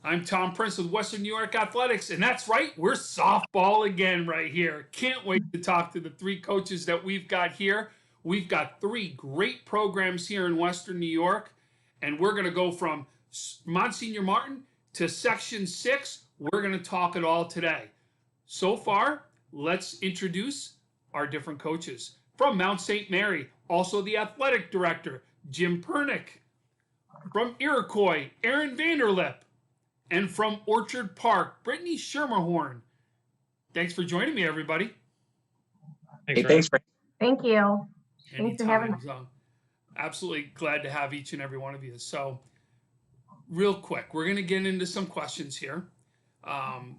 I'm Tom Prince with Western New York Athletics, and that's right, we're softball again right here. Can't wait to talk to the three coaches that we've got here. We've got three great programs here in Western New York, and we're going to go from Monsignor Martin to Section 6. We're going to talk it all today. So far, let's introduce our different coaches. From Mount St. Mary, also the athletic director, Jim Pernick. From Iroquois, Aaron Vanderlip. And from Orchard Park, Brittany Schermerhorn. Thanks for joining me, everybody. Thanks. Thank you. Anytime. Thanks for having us. Absolutely glad to have each and every one of you. So, real quick, we're going to get into some questions here.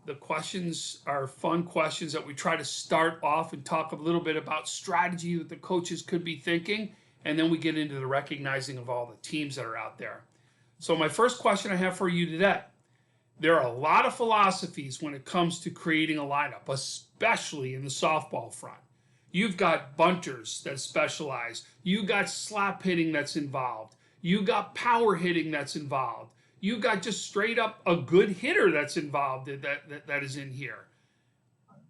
The questions are fun questions that we try to start off and talk a little bit about strategy that the coaches could be thinking, and then we get into the recognizing of all the teams that are out there. So, my first question I have for you today. There are a lot of philosophies when it comes to creating a lineup, especially in the softball front. You've got bunters that specialize. You got slap hitting that's involved. You got power hitting that's involved. You got just straight up a good hitter that's involved that is in here.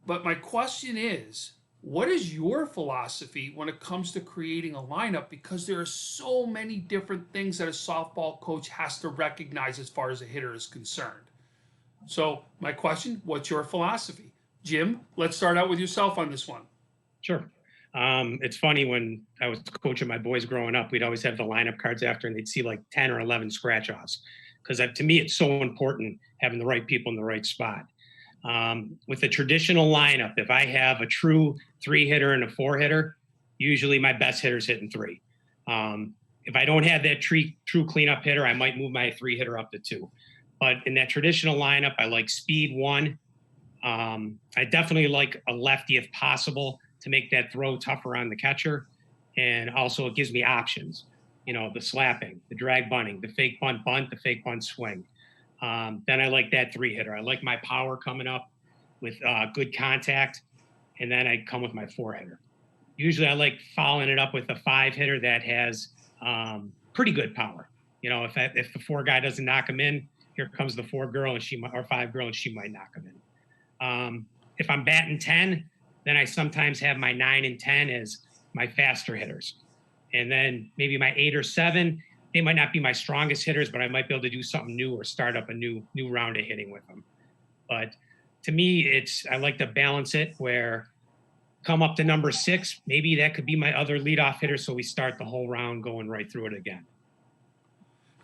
But my question is, what is your philosophy when it comes to creating a lineup? Because there are so many different things that a softball coach has to recognize as far as a hitter is concerned. So my question, what's your philosophy? Jim, let's start out with yourself on this one. Sure. It's funny, when I was coaching my boys growing up, we'd always have the lineup cards after, and they'd see like 10 or 11 scratch offs. Because to me, it's so important having the right people in the right spot. With a traditional lineup, if I have a true 3-hitter and a 4-hitter, usually my best hitter's hitting 3. If I don't have that true cleanup hitter, I might move my 3-hitter up to 2. But in that traditional lineup, I like speed 1. I definitely like a lefty if possible to make that throw tougher on the catcher. And also it gives me options, the slapping, the drag bunting, the fake bunt, the fake bunt swing. Then I like that 3-hitter. I like my power coming up with good contact. And then I come with my 4-hitter. Usually I like following it up with a 5-hitter that has pretty good power. If the 4 guy doesn't knock him in, here comes the 4 girl and 5 girl and she might knock him in. If I'm batting 10, then I sometimes have my 9 and 10 as my faster hitters. And then maybe my 8 or 7, they might not be my strongest hitters, but I might be able to do something new or start up a new round of hitting with them. But to me, I like to balance it where come up to number 6, maybe that could be my other leadoff hitter. So we start the whole round going right through it again.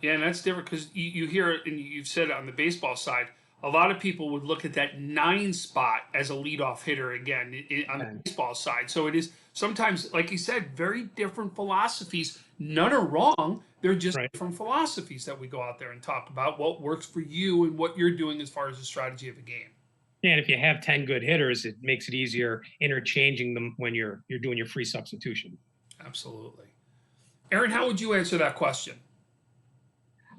Yeah, and that's different because you hear it, and you've said it on the baseball side, a lot of people would look at that 9 spot as a leadoff hitter again on the baseball side. So it is sometimes, like you said, very different philosophies. None are wrong. They're just different philosophies that we go out there and talk about what works for you and what you're doing as far as the strategy of a game. Yeah, and if you have 10 good hitters, it makes it easier interchanging them when you're doing your free substitution. Absolutely. Aaron, how would you answer that question?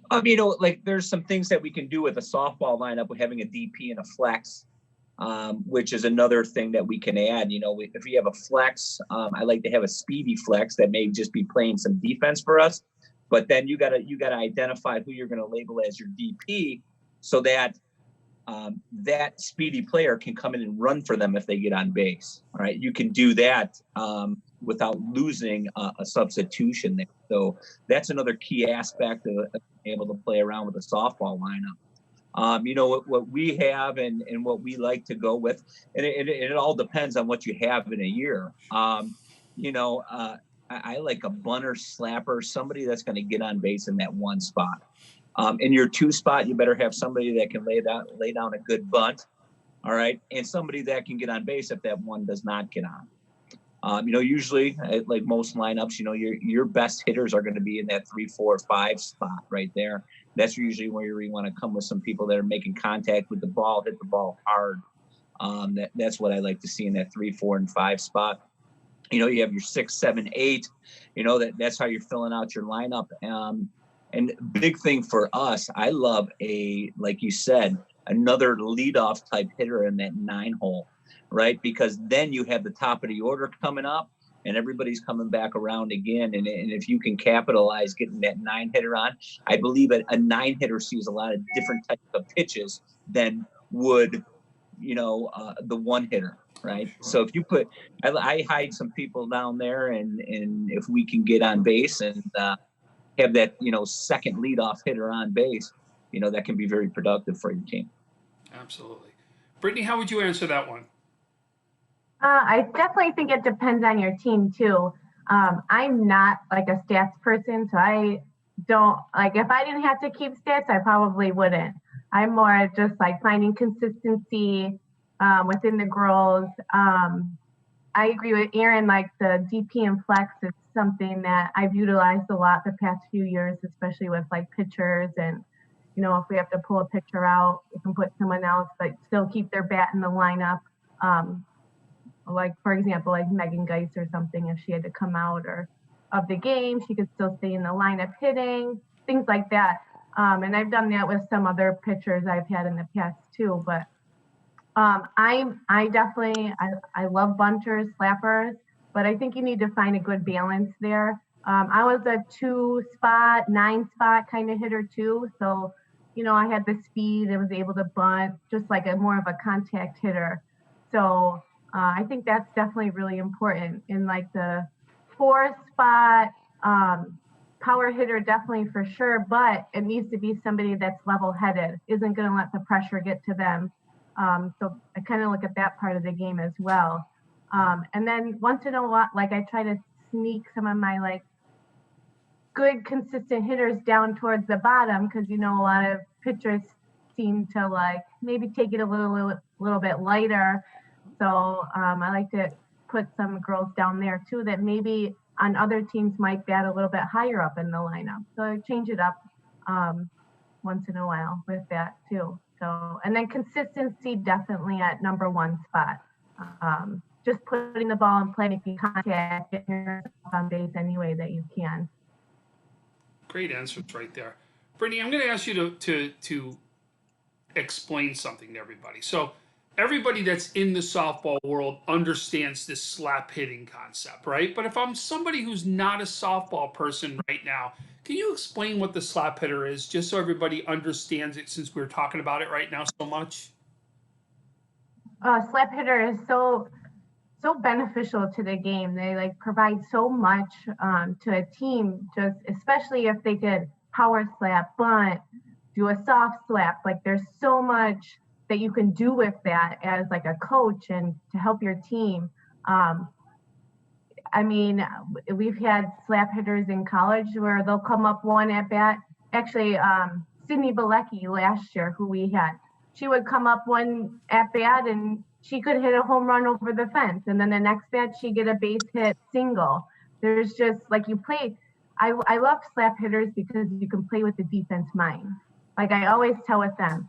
There's some things that we can do with a softball lineup with having a DP and a flex, which is another thing that we can add. If we have a flex, I like to have a speedy flex that may just be playing some defense for us. But then you gotta identify who you're going to label as your DP, so that that speedy player can come in and run for them if they get on base. All right, you can do that without losing a substitution there. So that's another key aspect of being able to play around with a softball lineup. What we have and what we like to go with, and it all depends on what you have in a year. I like a bunter, slapper, somebody that's going to get on base in that 1 spot. In your 2 spot, you better have somebody that can lay down a good bunt, all right, and somebody that can get on base if that 1 does not get on. Usually, like most lineups, your best hitters are going to be in that 3, 4, 5 spot right there. That's usually where you want to come with some people that are making contact with the ball, hit the ball hard. That's what I like to see in that 3, 4, and 5 spot. You have your 6, 7, 8. That's how you're filling out your lineup. And big thing for us, I love like you said, another leadoff type hitter in that 9 hole, right? Because then you have the top of the order coming up, and everybody's coming back around again. And if you can capitalize getting that 9-hitter on, I believe a 9-hitter sees a lot of different types of pitches than would, the 1-hitter. Right. So if you I hide some people down there, and if we can get on base and have that, second leadoff hitter on base, that can be very productive for your team. Absolutely. Brittany, how would you answer that one? I definitely think it depends on your team too. I'm not like a stats person, so I don't if I didn't have to keep stats, I probably wouldn't. I'm more just like finding consistency within the girls. I agree with Aaron, like the DP and flex is something that I've utilized a lot the past few years, especially with like pitchers. And, if we have to pull a pitcher out, we can put someone else, but still keep their bat in the lineup. Like, for example, like Megan Geis or something, if she had to come out of the game, she could still stay in the lineup hitting, things like that. And I've done that with some other pitchers I've had in the past too, but I definitely love bunters, slappers, but I think you need to find a good balance there. I was a 2-spot, 9-spot kind of hitter too. So, I had the speed and was able to bunt, just like more of a contact hitter. So I think that's definitely really important. In like the 4-spot power hitter, definitely for sure, but it needs to be somebody that's level-headed, isn't going to let the pressure get to them. So I kind of look at that part of the game as well. And then once in a while, like I try to sneak some of my like good consistent hitters down towards the bottom, because a lot of pitchers seem to like maybe take it a little bit lighter. So I like to put some girls down there too that maybe on other teams might bat a little bit higher up in the lineup. So I change it up once in a while with that too. So, and then consistency definitely at number 1 spot. Just putting the ball in play, making contact, getting yourself on base any way that you can. Great answers right there. Brittany, I'm going to ask you to explain something to everybody. So everybody that's in the softball world understands this slap hitting concept, right? But if I'm somebody who's not a softball person right now, can you explain what the slap hitter is, just so everybody understands it, since we're talking about it right now so much? Slap hitter is so beneficial to the game. They like provide so much to a team, just especially if they could power slap, bunt, do a soft slap. Like there's so much that you can do with that as like a coach and to help your team. I mean, we've had slap hitters in college where they'll come up one at bat. Actually, Sydney Bilecki last year, who we had, she would come up one at bat and she could hit a home run over the fence. And then the next bat, she'd get a base hit single. There's just like you play. I love slap hitters because you can play with the defense mind. Like I always tell with them,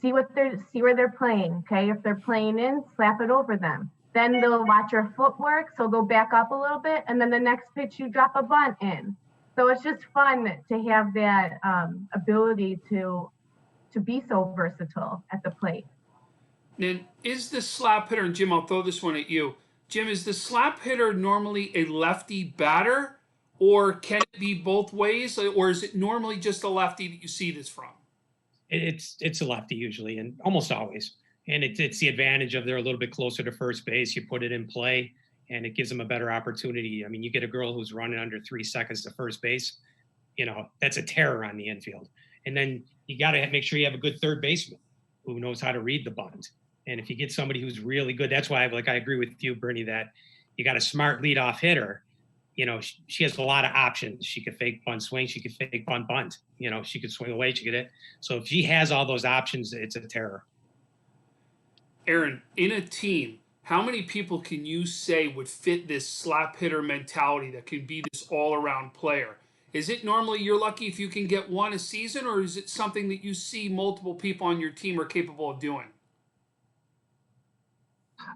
see where they're playing. Okay, if they're playing in, slap it over them. Then they'll watch your footwork, so they'll back up a little bit, and then the next pitch you drop a bunt in. So it's just fun to have that ability to be so versatile at the plate. And is the slap hitter, and Jim, I'll throw this one at you. Jim, is the slap hitter normally a lefty batter, or can it be both ways, or is it normally just a lefty that you see this from? It's a lefty usually, and almost always. And it's the advantage of they're a little bit closer to first base. You put it in play, and it gives them a better opportunity. I mean, you get a girl who's running under 3 seconds to first base, that's a terror on the infield. And then you got to make sure you have a good third baseman who knows how to read the bunt. And if you get somebody who's really good, that's why I agree with you, Bernie, that you got a smart leadoff hitter. She has a lot of options. She could fake bunt swing. She could fake bunt. She could swing away. She could hit. So if she has all those options, it's a terror. Aaron, in a team, how many people can you say would fit this slap hitter mentality that can be this all-around player? Is it normally you're lucky if you can get one a season, or is it something that you see multiple people on your team are capable of doing?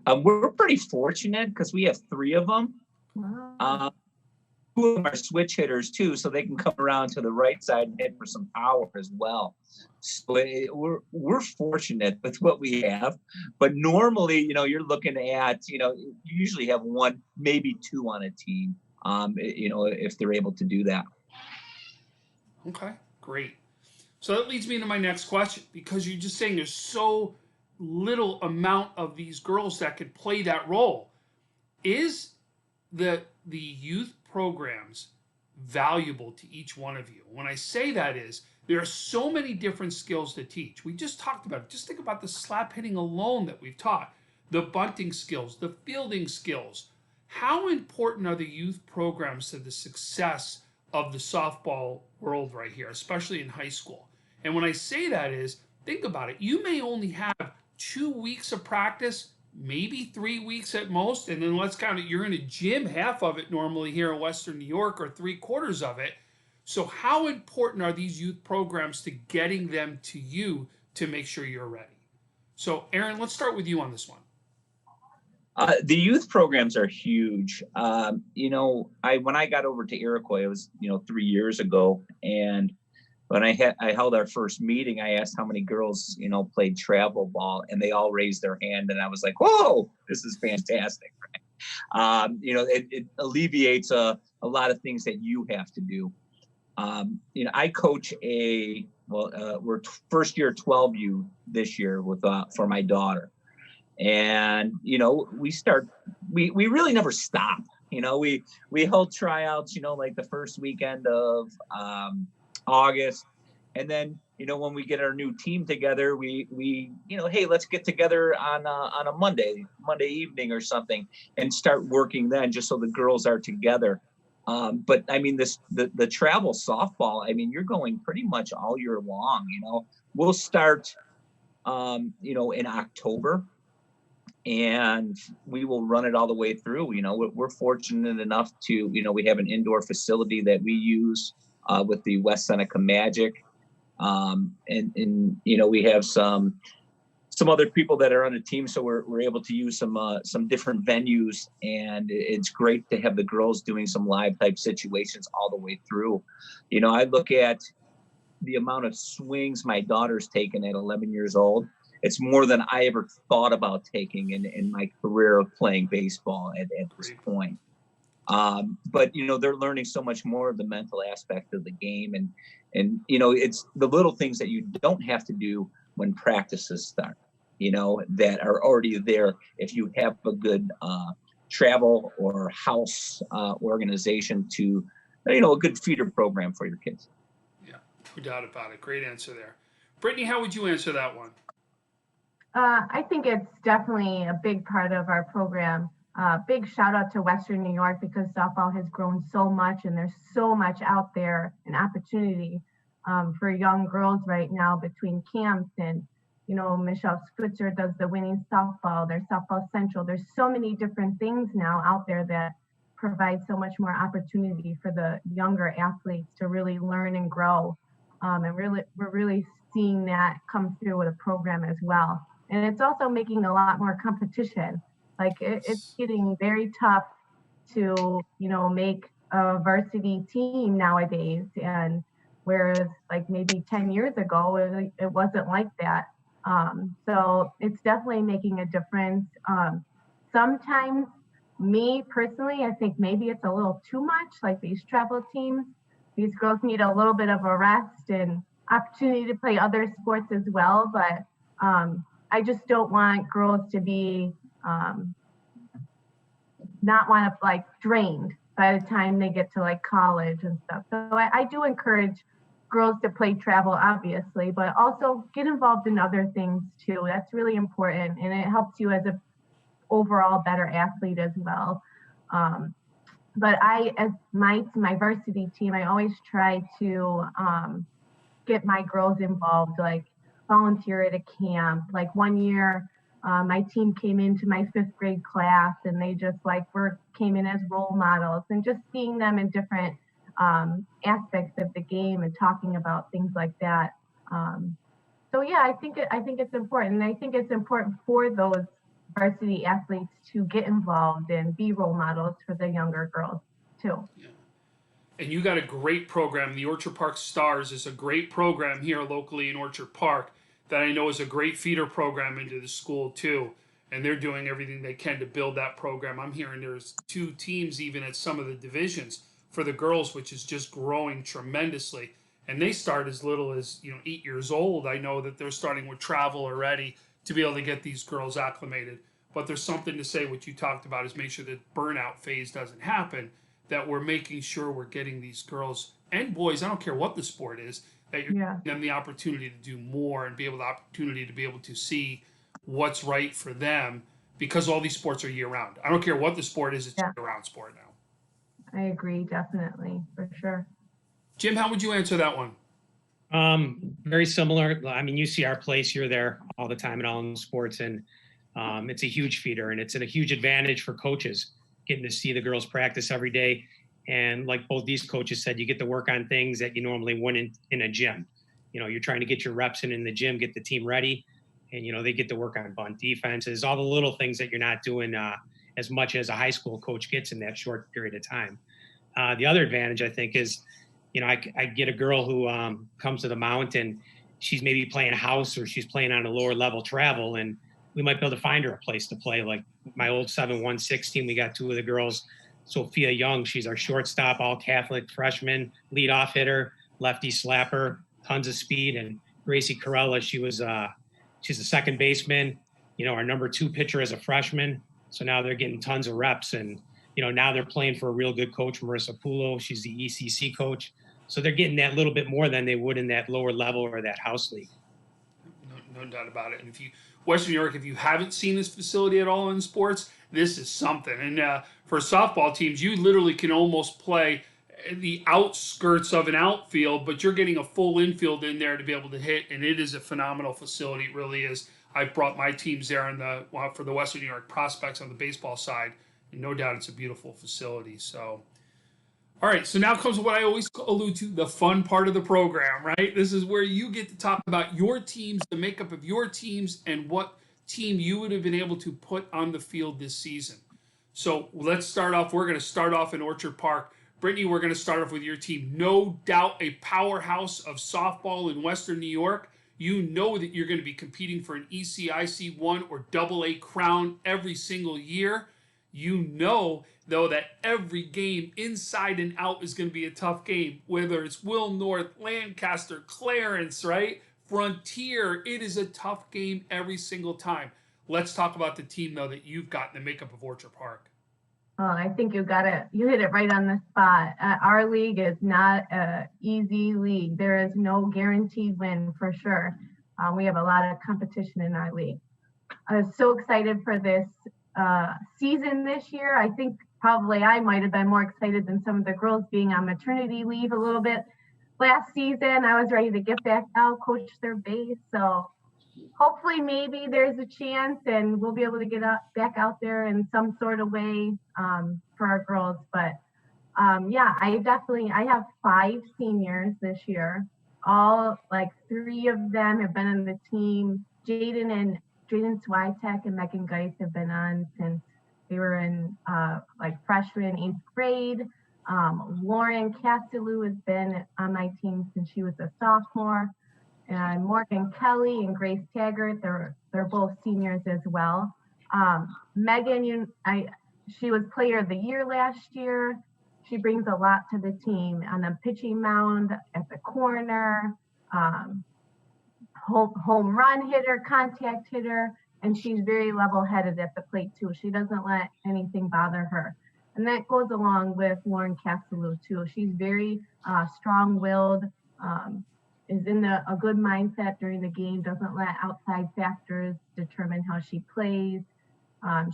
We're pretty fortunate because we have 3 of them. Wow. Two of them are switch hitters too, so they can come around to the right side and hit for some power as well. So we're fortunate with what we have, but normally, you're looking at, you usually have one, maybe two on a team, if they're able to do that. Okay, great. So that leads me into my next question, because you're just saying there's so little amount of these girls that could play that role. Is the youth programs valuable to each one of you? When I say that is, there are so many different skills to teach. We just talked about it. Just think about the slap hitting alone that we've taught, the bunting skills, the fielding skills. How important are the youth programs to the success of the softball world right here, especially in high school? And when I say that is, think about it. You may only have 2 weeks of practice, maybe 3 weeks at most, and then let's count it, you're in a gym half of it normally here in Western New York, or 3/4 of it. So how important are these youth programs to getting them to you to make sure you're ready? So Aaron, let's start with you on this one. The youth programs are huge. When I got over to Iroquois, it was 3 years ago, and when I held our first meeting, I asked how many girls played travel ball, and they all raised their hand, and I was like, "Whoa, this is fantastic!" It alleviates a lot of things that you have to do. I coach we're first year 12U this year for my daughter. And, we really never stop. We hold tryouts, like the first weekend of August. And then, when we get our new team together, we hey, let's get together on a Monday evening or something and start working then, just so the girls are together. But I mean, the travel softball, I mean, you're going pretty much all year long. We'll start, in October, and we will run it all the way through. We're fortunate enough to, we have an indoor facility that we use with the West Seneca Magic. And we have some other people that are on the team, so we're able to use some different venues, and it's great to have the girls doing some live type situations all the way through. I look at the amount of swings my daughter's taken at 11 years old. It's more than I ever thought about taking in my career of playing baseball at this point. But they're learning so much more of the mental aspect of the game, and it's the little things that you don't have to do when practices start, that are already there if you have a good travel or house organization to, a good feeder program for your kids. Yeah, no doubt about it. Great answer there. Brittany, how would you answer that one? I think it's definitely a big part of our program. Big shout out to Western New York, because softball has grown so much, and there's so much out there, an opportunity for young girls right now between camps, and Michelle Spitzer does the winning softball, there's Softball Central. There's so many different things now out there that provide so much more opportunity for the younger athletes to really learn and grow. And we're really seeing that come through with a program as well. And it's also making a lot more competition. Like it's getting very tough to, make a varsity team nowadays. And whereas like maybe 10 years ago, it wasn't like that. So it's definitely making a difference. Sometimes me personally, I think maybe it's a little too much, like these travel teams. These girls need a little bit of a rest and opportunity to play other sports as well. But I just don't want girls to be not want to like drained by the time they get to like college and stuff. So I do encourage girls to play travel, obviously, but also get involved in other things too. That's really important, and it helps you as a overall better athlete as well. But as my varsity team, I always try to get my girls involved, like volunteer at a camp. Like one year, my team came into my 5th grade class, and they just came in as role models, and just seeing them in different aspects of the game and talking about things like that. So yeah, I think it's important, and I think it's important for those varsity athletes to get involved and be role models for the younger girls too. Yeah. and you got a great program. The Orchard Park Stars is a great program here locally in Orchard Park that I know is a great feeder program into the school too. And they're doing everything they can to build that program. I'm hearing there's 2 teams even at some of the divisions for the girls, which is just growing tremendously. And they start as little as 8 years old. I know that they're starting with travel already to be able to get these girls acclimated. But there's something to say what you talked about is make sure that burnout phase doesn't happen, that we're making sure we're getting these girls and boys, I don't care what the sport is, that you're giving them the opportunity to do more and be able to see what's right for them, because all these sports are year round. I don't care what the sport is, it's a year round sport now. I agree, definitely, for sure. Jim, how would you answer that one? Very similar. I mean, you see our place, you're there all the time in all in sports, and it's a huge feeder, and it's a huge advantage for coaches getting to see the girls practice every day. And like both these coaches said, you get to work on things that you normally wouldn't in a gym. You're trying to get your reps in the gym, get the team ready, and they get to work on bunt defenses, all the little things that you're not doing as much as a high school coach gets in that short period of time. The other advantage, I think, is I get a girl who comes to the Mount and she's maybe playing house or she's playing on a lower level travel, and we might be able to find her a place to play. Like my old 7-1-6 team, we got 2 of the girls. Sophia Young, she's our shortstop, all Catholic freshman, leadoff hitter, lefty slapper, tons of speed. And Gracie Corella, she's a second baseman, our number 2 pitcher as a freshman. So now they're getting tons of reps, and now they're playing for a real good coach, Marissa Pulo. She's the ECC coach. So they're getting that little bit more than they would in that lower level or that house league. No doubt about it. And Western New York, if you haven't seen this facility at all in sports, this is something. And for softball teams, you literally can almost play the outskirts of an outfield, but you're getting a full infield in there to be able to hit, and it is a phenomenal facility. It really is. I've brought my teams there for the Western New York Prospects on the baseball side, and no doubt it's a beautiful facility. So, all right, so now comes what I always allude to, the fun part of the program, right? This is where you get to talk about your teams, the makeup of your teams, and what team you would have been able to put on the field this season. So let's start off. We're going to start off in Orchard Park. Brittany, we're going to start off with your team. No doubt a powerhouse of softball in Western New York. You know that you're going to be competing for an ECIC1 or AA crown every single year. You know, though, that every game inside and out is going to be a tough game, whether it's Will North, Lancaster, Clarence, right? Frontier. It is a tough game every single time. Let's talk about the team, though, that you've got in the makeup of Orchard Park. Oh, I think you hit it right on the spot. Our league is not an easy league. There is no guaranteed win for sure. We have a lot of competition in our league. I was so excited for this season this year. I think probably I might have been more excited than some of the girls being on maternity leave a little bit. Last season, I was ready to get back out, coach their base. So hopefully maybe there's a chance and we'll be able to get back out there in some sort of way for our girls. But yeah, I have 5 seniors this year. All 3 of them have been on the team. Jaden Switek and Megan Geis have been on since they were in freshman, 8th grade. Lauren Castellou has been on my team since she was a sophomore. And Morgan Kelly and Grace Taggart, they're both seniors as well. Megan, she was player of the year last year. She brings a lot to the team on the pitching mound, at the corner, home run hitter, contact hitter, and she's very level-headed at the plate too. She doesn't let anything bother her. And that goes along with Lauren Castellou too. She's very strong-willed, is in a good mindset during the game, doesn't let outside factors determine how she plays.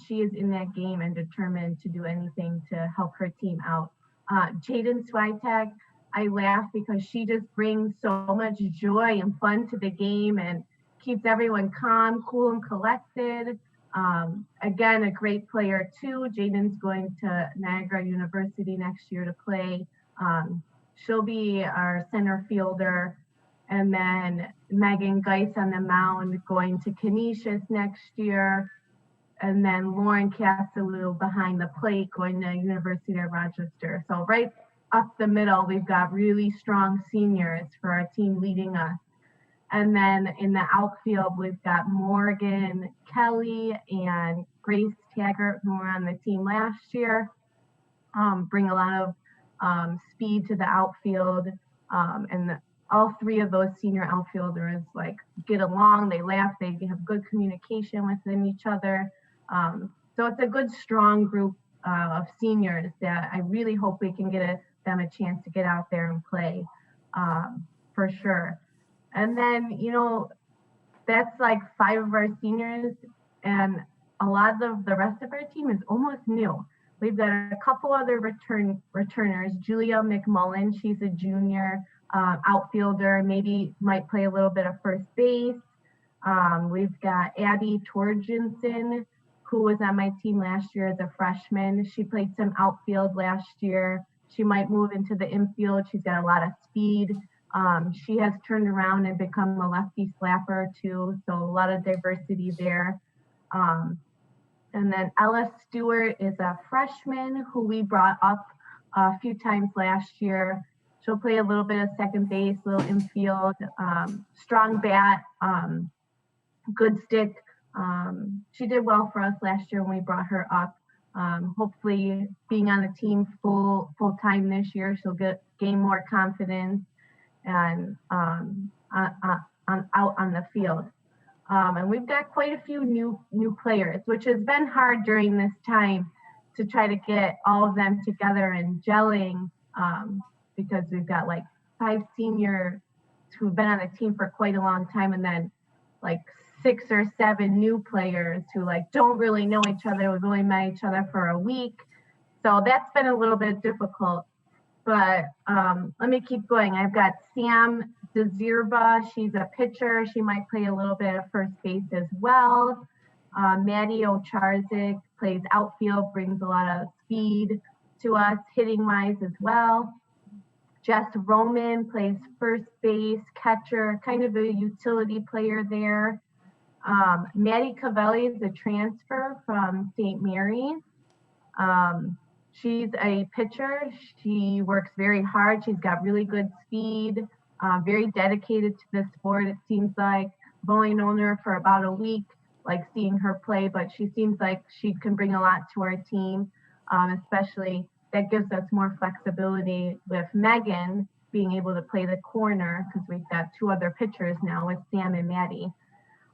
She is in that game and determined to do anything to help her team out. Jaden Switek, I laugh because she just brings so much joy and fun to the game and keeps everyone calm, cool, and collected. Again, a great player too. Jaden's going to Niagara University next year to play. She'll be our center fielder. And then Megan Geis on the mound going to Canisius next year. And then Lauren Castellou behind the plate going to University of Rochester. So right up the middle, we've got really strong seniors for our team leading us. And then in the outfield, we've got Morgan Kelly and Grace Taggart, who were on the team last year, bring a lot of speed to the outfield. And all three of those senior outfielders like get along, they laugh, they have good communication within each other. So it's a good, strong group of seniors that I really hope we can get them a chance to get out there and play for sure. And then, you know, that's like 5 of our seniors, and a lot of the rest of our team is almost new. We've got a couple other returners. Julia McMullen, she's a junior outfielder, maybe might play a little bit of first base. We've got Abby Torgensen, who was on my team last year as a freshman. She played some outfield last year. She might move into the infield. She's got a lot of speed. She has turned around and become a lefty slapper too, so a lot of diversity there. And then Ellis Stewart is a freshman who we brought up a few times last year. She'll play a little bit of second base, a little infield, strong bat, good stick. She did well for us last year when we brought her up. Hopefully being on the team full time this year, she'll gain more confidence and out on the field. And we've got quite a few new players, which has been hard during this time to try to get all of them together and gelling, because we've got like 5 seniors who've been on the team for quite a long time, and then like 6 or 7 new players who like don't really know each other. We've only met each other for a week. So that's been a little bit difficult. But let me keep going. I've got Sam DeZierba. She's a pitcher. She might play a little bit of first base as well. Maddie Ocharzik plays outfield, brings a lot of speed to us, hitting-wise as well. Jess Roman plays first base, catcher, kind of a utility player there. Maddie Cavelli is a transfer from St. Mary's. She's a pitcher. She works very hard. She's got really good speed, very dedicated to the sport. It seems like I've only known her for about a week, like seeing her play, but she seems like she can bring a lot to our team, especially that gives us more flexibility with Megan being able to play the corner, because we've got 2 other pitchers now with Sam and Maddie.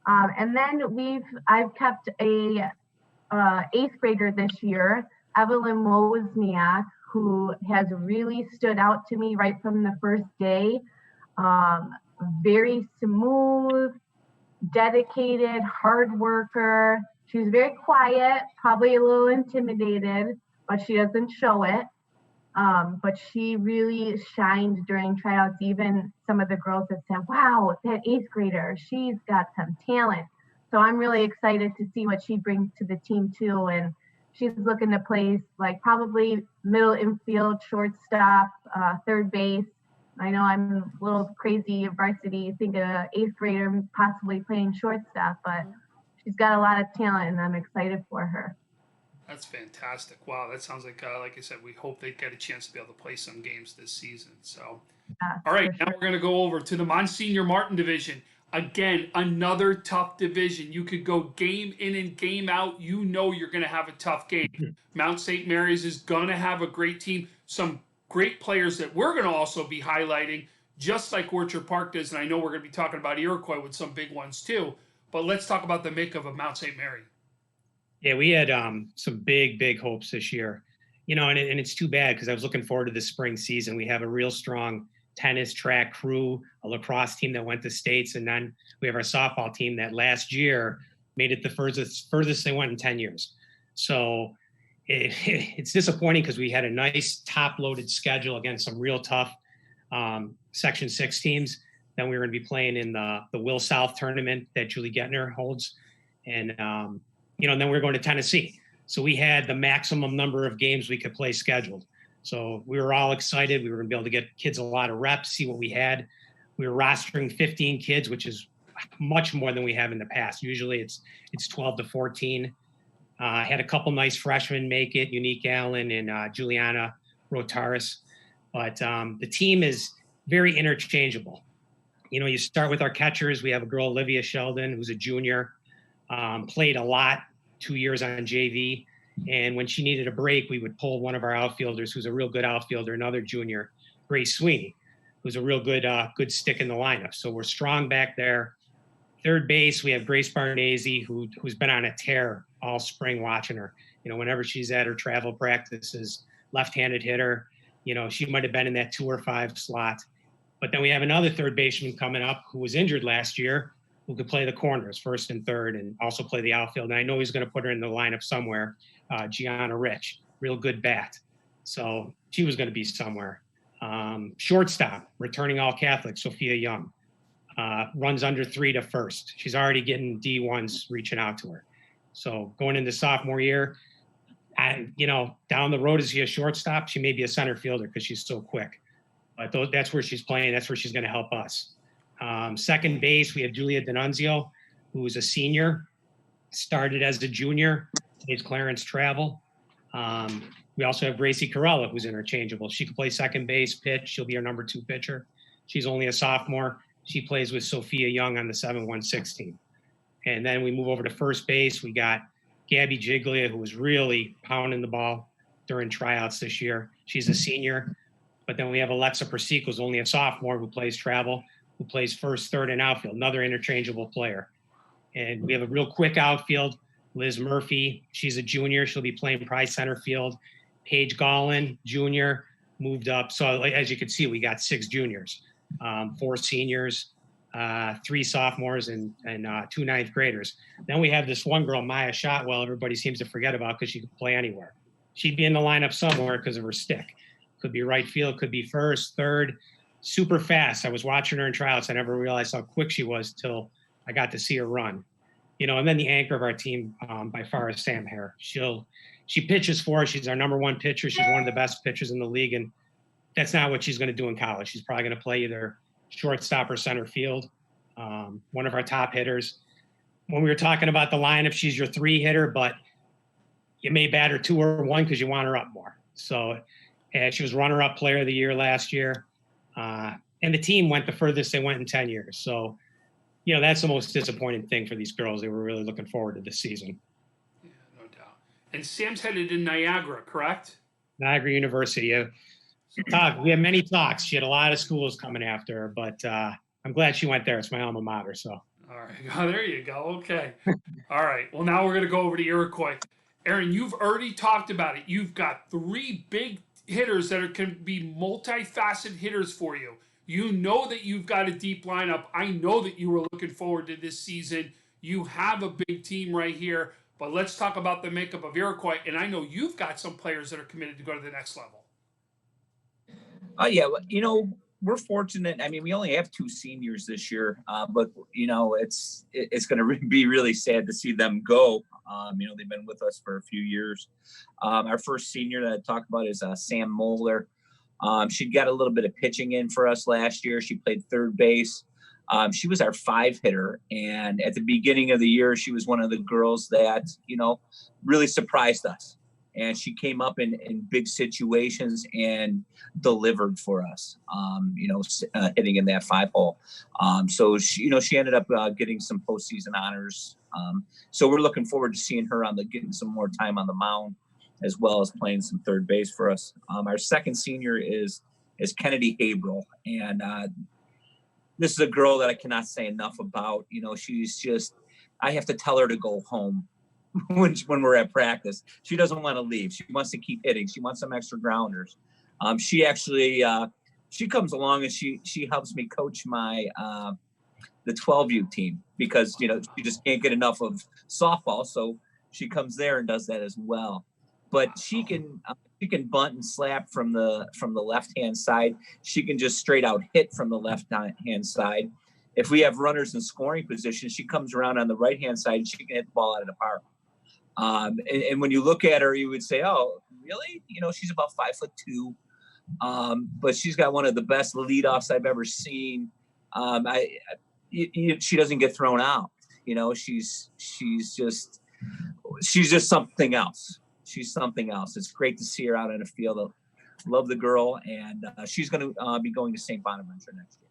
And then I've kept a 8th grader this year, Evelyn Wozniak, who has really stood out to me right from the first day. Very smooth, dedicated, hard worker. She's very quiet, probably a little intimidated, but she doesn't show it. But she really shined during tryouts. Even some of the girls have said, wow, that 8th grader, she's got some talent. So I'm really excited to see what she brings to the team too. And she's looking to play like probably middle infield, shortstop, third base. I know I'm a little crazy varsity thinking an 8th grader possibly playing shortstop, but she's got a lot of talent and I'm excited for her. That's fantastic. Wow, that sounds like I said, we hope they get a chance to be able to play some games this season. So, all right, now we're going to go over to the Monsignor Martin division. Again, another tough division. You could go game in and game out. You know you're going to have a tough game. Mount St. Mary's is going to have a great team. Some great players that we're going to also be highlighting, just like Orchard Park does. And I know we're going to be talking about Iroquois with some big ones too. But let's talk about the makeup of Mount St. Mary. Yeah, we had some big hopes this year. You know, and it's too bad because I was looking forward to the spring season. We have a real strong tennis track crew, a lacrosse team that went to states, and then we have our softball team that last year made it the furthest they went in 10 years. So it's disappointing because we had a nice top-loaded schedule against some real tough Section 6 teams. Then we were going to be playing in the Will South tournament that Julie Gettner holds, and you know, and then we were going to Tennessee. So we had the maximum number of games we could play scheduled. So we were all excited. We were going to be able to get kids a lot of reps, see what we had. We were rostering 15 kids, which is much more than we have in the past. Usually it's 12 to 14. Had a couple nice freshmen make it, Unique Allen and Juliana Rotaris. But the team is very interchangeable. You know, you start with our catchers. We have a girl, Olivia Sheldon, who's a junior, played a lot, 2 years on JV. And when she needed a break, we would pull one of our outfielders, who's a real good outfielder, another junior, Grace Sweeney, who's a real good stick in the lineup. So we're strong back there. Third base, we have Grace Barnese, who's been on a tear all spring watching her. You know, whenever she's at her travel practices, left-handed hitter, you know, she might have been in that 2 or 5 slot. But then we have another third baseman coming up who was injured last year, who could play the corners, first and third, and also play the outfield. And I know he's going to put her in the lineup somewhere, Gianna Rich, real good bat. So she was going to be somewhere. Shortstop, returning all Catholic, Sophia Young, runs under 3 to first. She's already getting D1s reaching out to her. So going into sophomore year, you know, down the road, is she a shortstop? She may be a center fielder because she's so quick. But that's where she's playing. That's where she's going to help us. Second base, we have Julia Denunzio, who is a senior, started as a junior, plays Clarence Travel. We also have Gracie Corella, who's interchangeable. She can play second base, pitch. She'll be our number 2 pitcher. She's only a sophomore. She plays with Sophia Young on the 7-1-6 team. And then we move over to first base. We got Gabby Giglia, who was really pounding the ball during tryouts this year. She's a senior. But then we have Alexa Persico, who's only a sophomore, who plays travel, who plays first, third, and outfield, another interchangeable player. And we have a real quick outfield, Liz Murphy. She's a junior. She'll be playing prize center field. Paige Gollin, junior, moved up. So as you can see, we got 6 juniors, 4 seniors, 3 sophomores, and 2 ninth graders. Then we have this one girl, Maya Shotwell, everybody seems to forget about because she could play anywhere. She'd be in the lineup somewhere because of her stick. Could be right field, could be first, third, super fast. I was watching her in tryouts. I never realized how quick she was till I got to see her run. You know, and then the anchor of our team by far is Sam Hare. She pitches for us. She's our number 1 pitcher. She's one of the best pitchers in the league. And that's not what she's going to do in college. She's probably going to play either shortstop or center field. One of our top hitters. When we were talking about the lineup, she's your 3 hitter, but you may bat her 2 or 1 because you want her up more. So she was runner-up player of the year last year. And the team went the furthest they went in 10 years. So, you know, that's the most disappointing thing for these girls. They were really looking forward to this season. Yeah, no doubt. And Sam's headed to Niagara, correct? Niagara University. We had many talks. She had a lot of schools coming after her, but I'm glad she went there. It's my alma mater. So. All right. Oh, there you go. Okay. All right. Well, now we're going to go over to Iroquois. Aaron, you've already talked about it. You've got 3 big hitters that can be multifaceted hitters for you. You know that you've got a deep lineup. I know that you were looking forward to this season. You have a big team right here. But let's talk about the makeup of Iroquois. And I know you've got some players that are committed to go to the next level. Yeah, you know, we're fortunate. I mean, we only have 2 seniors this year, but you know, it's going to be really sad to see them go. You know, they've been with us for a few years. Our first senior that I talked about is Sam Molar. She got a little bit of pitching in for us last year. She played third base. She was our 5 hitter. And at the beginning of the year, she was one of the girls that, you know, really surprised us. And she came up in big situations and delivered for us, you know, hitting in that 5-hole. So, she ended up getting some postseason honors. So we're looking forward to seeing her getting some more time on the mound, as well as playing some third base for us. Our second senior is Kennedy Habrel. And this is a girl that I cannot say enough about. You know, she's just, I have to tell her to go home when we're at practice. She doesn't want to leave. She wants to keep hitting. She wants some extra grounders. She actually, she comes along and she helps me coach my, the 12U team, because, you know, she just can't get enough of softball. So she comes there and does that as well. But she can bunt and slap from the left-hand side. She can just straight out hit from the left-hand side. If we have runners in scoring position, she comes around on the right-hand side and she can hit the ball out of the park. And when you look at her, you would say, oh, really? You know, she's about 5'2", but she's got one of the best leadoffs I've ever seen. She doesn't get thrown out. You know, she's just something else. She's something else. It's great to see her out in the field Love the girl, and she's going to be going to St. Bonaventure next year.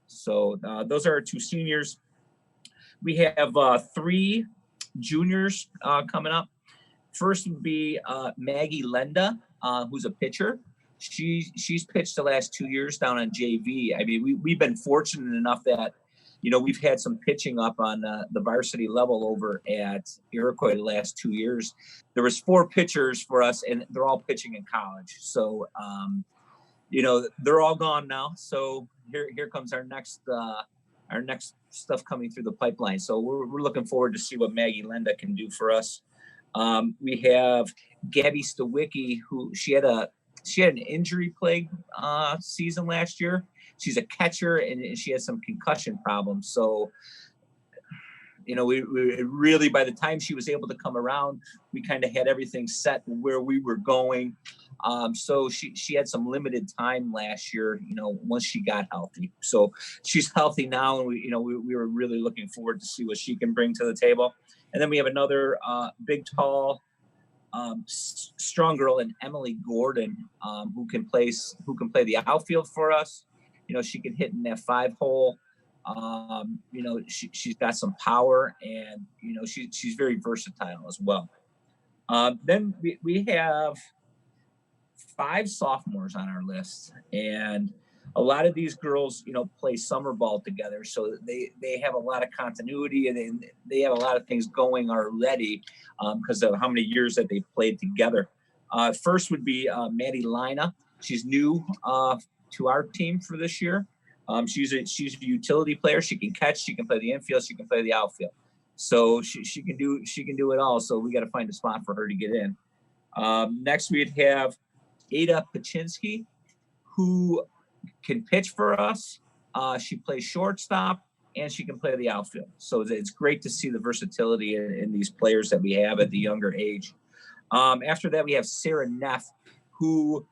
So those are our 2 seniors. We have 3 juniors coming up. First would be Maddie Linna, who's a pitcher. She's pitched the last 2 years down on JV. I mean, we've been fortunate enough that, you know, we've had some pitching up on the varsity level over at Iroquois the last 2 years. There was 4 pitchers for us, and they're all pitching in college. So, you know, they're all gone now. So here comes our next stuff coming through the pipeline. So we're looking forward to see what Maddie Linna can do for us. We have Gabby Stu Wiki, who she had an injury plague season last year. She's a catcher, and she had some concussion problems. So, you know, we really, by the time she was able to come around, we kind of had everything set where we were going. So she had some limited time last year, you know, once she got healthy. So she's healthy now, and we were really looking forward to see what she can bring to the table. And then we have another big, tall, strong girl in Emily Gordon, who can play the outfield for us. You know, she can hit in that 5-hole. You know, she's got some power, and, you know, she's very versatile as well. Then we have 5 sophomores on our list, and a lot of these girls, you know, play summer ball together. So they have a lot of continuity, and they have a lot of things going already because of how many years that they've played together. First would be Maddie Linna. She's new to our team for this year. She's a utility player. She can catch, she can play the infield, she can play the outfield. So she can do it all. So we got to find a spot for her to get in. Next we'd have Ada Paczynski, who can pitch for us. She plays shortstop, and she can play the outfield. So it's great to see the versatility in these players that we have at the younger age. After that, we have Sarah Neff, who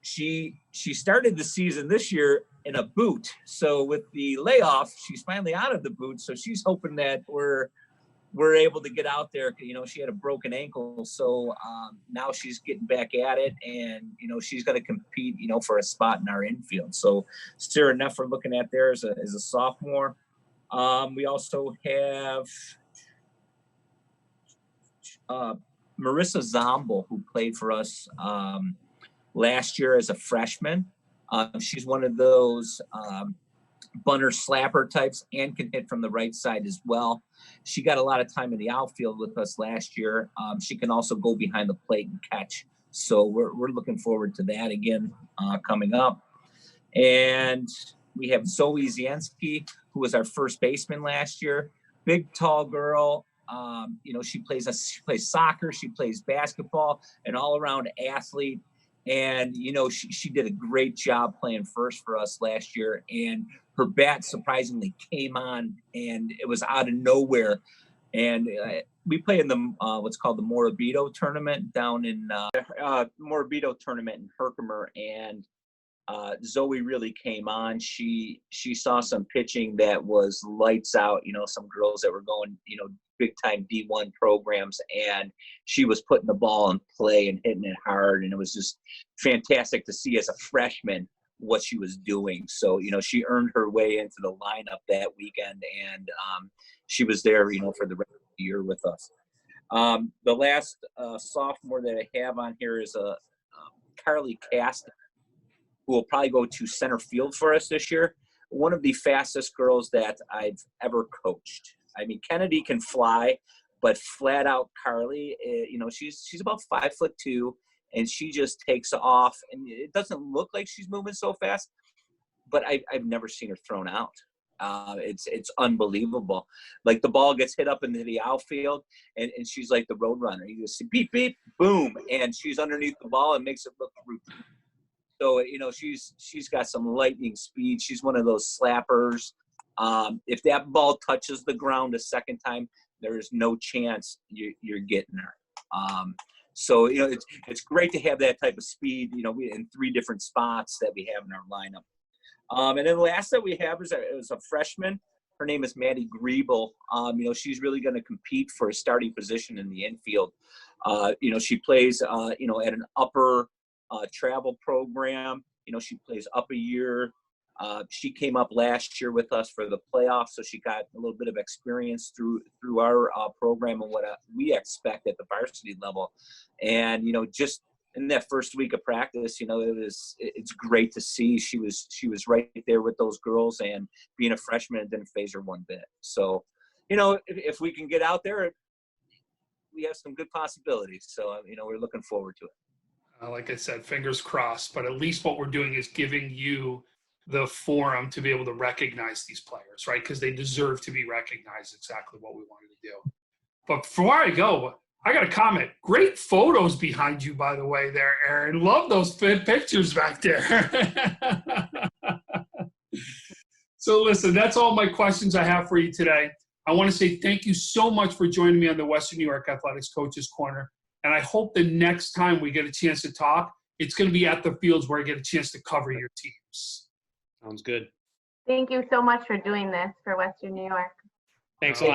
she started the season this year in a boot. So with the layoff, she's finally out of the boot. So she's hoping that we're able to get out there. You know, she had a broken ankle. So now she's getting back at it, and, you know, she's going to compete, you know, for a spot in our infield. So Sarah Neff, we're looking at there as a sophomore. We also have Marissa Zambo, who played for us last year as a freshman. She's one of those bunter slapper types and can hit from the right side as well. She got a lot of time in the outfield with us last year. She can also go behind the plate and catch. So we're looking forward to that again coming up. And we have Zoe Zienski, who was our first baseman last year. Big, tall girl. You know, she plays soccer, she plays basketball, an all-around athlete. And, you know, she did a great job playing first for us last year. And her bat surprisingly came on, and it was out of nowhere. And we play in the what's called the Morabito tournament down in Morabito tournament in Herkimer. And Zoe really came on. She saw some pitching that was lights out, you know, some girls that were going, you know, big time D1 programs, and she was putting the ball in play and hitting it hard. And it was just fantastic to see as a freshman what she was doing. So, you know, she earned her way into the lineup that weekend, and she was there, you know, for the rest of the year with us. The last sophomore that I have on here is Carley Caster, who will probably go to center field for us this year. One of the fastest girls that I've ever coached. I mean, Kennedy can fly, but flat out Carley, you know, she's about 5'2", and she just takes off. And it doesn't look like she's moving so fast, but I've never seen her thrown out. It's unbelievable. Like, the ball gets hit up into the outfield, and she's like the road runner. You just see beep, beep, boom, and she's underneath the ball and makes it look routine. So, you know, she's got some lightning speed. She's one of those slappers. If that ball touches the ground a second time, there is no chance you're getting her. So, you know, it's great to have that type of speed, you know, in 3 different spots that we have in our lineup. And then the last that we have is a freshman. Her name is Maddy Griebel. You know, she's really going to compete for a starting position in the infield. You know, she plays, you know, at an upper travel program. You know, she plays up a year. She came up last year with us for the playoffs, so she got a little bit of experience through our program and what we expect at the varsity level. And, you know, just in that first week of practice, you know, it's great to see she was right there with those girls, and being a freshman, it didn't phase her one bit. So, you know, if we can get out there, we have some good possibilities. So, you know, we're looking forward to it. Like I said, fingers crossed, but at least what we're doing is giving you the forum to be able to recognize these players, right? Because they deserve to be recognized, exactly what we wanted to do. But before I go, I got a comment. Great photos behind you, by the way, there, Aaron. Love those pictures back there. So listen, that's all my questions I have for you today. I want to say thank you so much for joining me on the Western New York Athletics Coaches Corner. And I hope the next time we get a chance to talk, it's going to be at the fields where I get a chance to cover your teams. Sounds good. Thank you so much for doing this for Western New York. Thanks a lot.